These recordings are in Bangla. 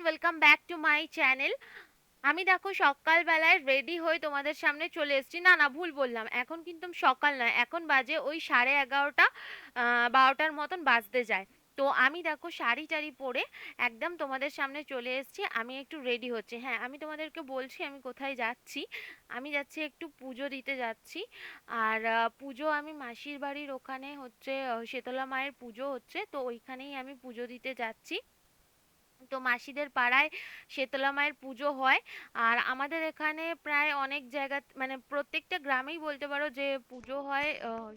Welcome back to my channel. আমি দেখো সকালবেলায় রেডি হয়ে তোমাদের সামনে চলে এসেছি। না না, ভুল বললাম, এখন কিন্তু সকাল নয়, এখন বাজে ওই 11:30, 12টার মতন বাজতে যায়। তো আমি দেখো শাড়ি টাড়ি পরে একদম তোমাদের সামনে চলে এসেছি। আমি একটু রেডি হচ্ছি। হ্যাঁ, আমি তোমাদেরকে বলছি আমি কোথায় যাচ্ছি। আমি যাচ্ছি, একটু পুজো দিতে যাচ্ছি। আর পুজো আমি মাসির বাড়ির ওখানে হচ্ছে, শীতলা মায়ের পুজো হচ্ছে, তো ওইখানেই আমি পুজো দিতে যাচ্ছি। তো মাসিদের পাড়ায় শীতলা মায়ের পুজো হয়। আর আমাদের এখানে প্রায় অনেক জায়গা, মানে প্রত্যেকটা গ্রামেই বলতে পারো যে পুজো হয়।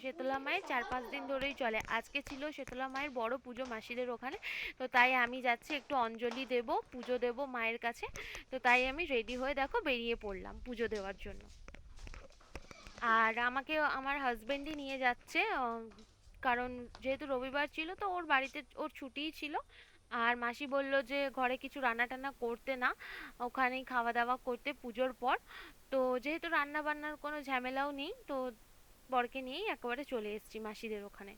শীতলা মায়ের 4-5 দিন ধরেই চলে। আজকে ছিল শীতলা মায়ের বড় পুজো মাসিদের ওখানে। তো তাই আমি যাচ্ছি, একটু অঞ্জলি দেব, পুজো দেব মায়ের কাছে। তো তাই আমি রেডি হয়ে দেখো বেরিয়ে পড়লাম পুজো দেওয়ার জন্য। আর আমাকে আমার হাজবেন্ডই নিয়ে যাচ্ছে, কারণ যেহেতু রবিবার ছিল তো ওর বাড়িতে ওর ছুটিই ছিল। আর মাসি বলল যে ঘরে কিছু রান্না টান্না করতে না, ওখানেই খাওয়া দাওয়া করতে পুজোর পর। তো যেহেতু রান্না বান্নার কোনো ঝামেলাও নেই, তো বরকে নিয়েই একেবারে চলে এসেছি মাসিদের ওখানে।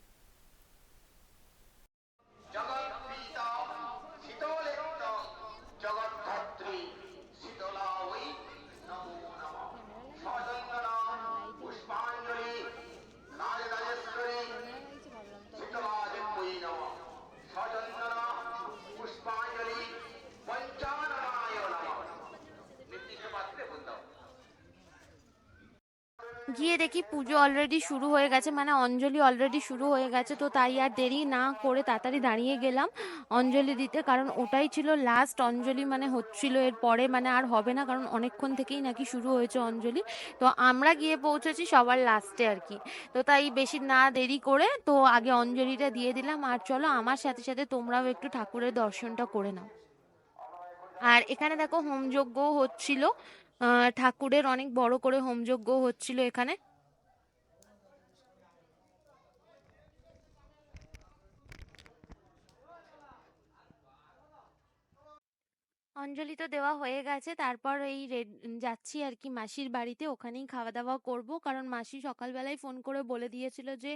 জগৎপিতা শীতলেন্দু জগদ্ধাত্রী শীতলায় নমো নমঃ। সজন্দনা পুষ্পাঞ্জলি রাজরাজেশ্বরী শীতলাদেবী নমঃ। সজন্দনা পুষ্পাঞ্জলি পঞ্চাননায় নমঃ। নির্দিষ্ট পাত্রে বলতাম। গিয়ে দেখি পুজো অলরেডি শুরু হয়ে গেছে, মানে অঞ্জলি অলরেডি শুরু হয়ে গেছে। তো তাই আর দেরি না করে তাড়াতাড়ি দাঁড়িয়ে গেলাম অঞ্জলি দিতে, কারণ ওটাই ছিল লাস্ট অঞ্জলি, মানে হচ্ছিল এর পরে মানে আর হবে না, কারণ অনেকক্ষণ থেকেই নাকি শুরু হয়েছে অঞ্জলি। তো আমরা গিয়ে পৌঁছেছি সবার লাস্টে আর কি। তো তাই বেশি না দেরি করে তো আগে অঞ্জলিটা দিয়ে দিলাম। আর চলো আমার সাথে সাথে তোমরাও একটু ঠাকুরের দর্শনটা করে নাও। আর এখানে দেখো হোমযজ্ঞ হচ্ছিল, ঠাকুরের অনেক বড় করে হোমযজ্ঞ হচ্ছিল এখানে। অঞ্জলি তো দেওয়া হয়ে গেছে, তারপর এই যাচ্ছি আর কি মাসির বাড়িতে, ওখানেই খাওয়া দাওয়া করব, কারণ মাসি সকালবেলায় ফোন করে বলে দিয়েছিল যে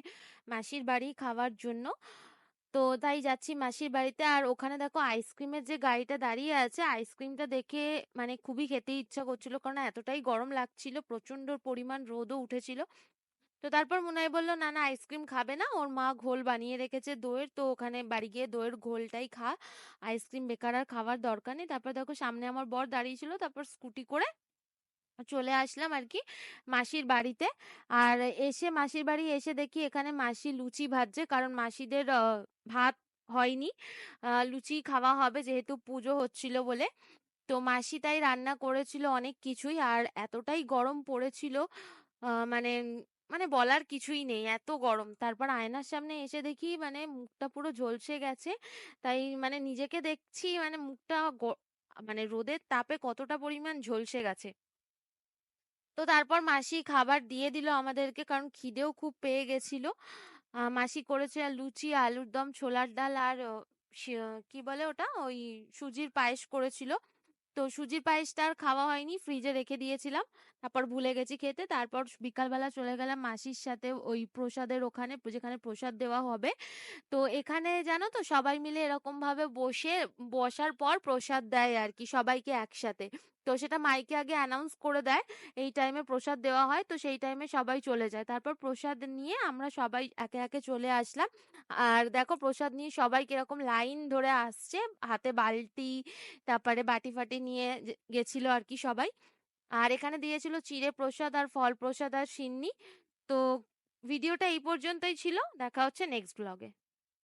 মাসির বাড়ি খাওয়ার জন্য। তো তাই যাচ্ছি মাসির বাড়িতে। আর ওখানে দেখো আইসক্রিমের যে গাড়িটা দাঁড়িয়ে আছে, আইসক্রিমটা দেখে মানে খুবই খেতে ইচ্ছা করছিল, কারণ এতটাই গরম লাগছিল, প্রচন্ড পরিমাণ রোদও উঠেছিল। তো তারপর মুনাই বলল না না আইসক্রিম খাবে না, ওর মা ঘোল বানিয়ে রেখেছে দইয়ের, তো ওখানে বাড়ি গিয়ে দইয়ের ঘোলটাই খা, আইসক্রিম বেকার আর খাওয়ার দরকার নেই। তারপর দেখো সামনে আমার বর দাঁড়িয়ে ছিল, তারপর স্কুটি করে চলে আসলাম আর কি মাসির বাড়িতে। আর এসে মাসির বাড়ি এসে দেখি এখানে মাসি লুচি ভাজছে, কারণ মাসিদের ভাত হয়নি, লুচি খাওয়া হবে যেহেতু পুজো হচ্ছিল বলে। তো মাসি তাই রান্না করেছিল অনেক কিছুই, আর এতটাই গরম পড়েছিল, মানে মানে বলার কিছুই নেই, এত গরম। তারপর আয়নার সামনে এসে দেখি মানে মুখটা পুরো ঝলসে গেছে। তাই মানে নিজেকে দেখছি মানে মুখটা মানে রোদের তাপে কতটা পরিমাণ ঝলসে গেছে। তো তারপর মাসি খাবার দিয়ে দিল আমাদেরকে, কারণ খিদেও খুব পেয়ে গেছিল। মাসি করেছে লুচি, আলুর দম, ছোলার ডাল, আর কি বলে ওটা, ওই সুজির পায়েস করেছিল। তো সুজির পায়েসটা আর খাওয়া হয়নি, ফ্রিজে রেখে দিয়েছিলাম, তারপর ভুলে গেছি খেতে। তারপর বিকালবেলা চলে গেলাম মাসির সাথে ওই প্রসাদের ওখানে, যেখানে প্রসাদ দেওয়া হবে। তো এখানে জানো তো সবাই মিলে এরকম ভাবে বসে, বসার পর প্রসাদ দেয় আর কি সবাইকে একসাথে। তো সেটা মাইকে আগে অ্যানাউন্স করে দেয় এই টাইমে প্রসাদ দেওয়া হয়, তো সেই টাইমে সবাই চলে যায়। তারপর প্রসাদ নিয়ে আমরা সবাই একে একে চলে আসলাম। আর দেখো প্রসাদ নিয়ে সবাই কিরকম লাইন ধরে আসছে, হাতে বালতি, তারপরে বাটি ফাটি নিয়ে গেছিল আর কি সবাই। আর এখানে দিয়েছিল চিড়ে প্রসাদ আর ফল প্রসাদ আর সিন্নি। তো ভিডিওটা এই পর্যন্তই ছিল, দেখা হচ্ছে নেক্সট ব্লগে।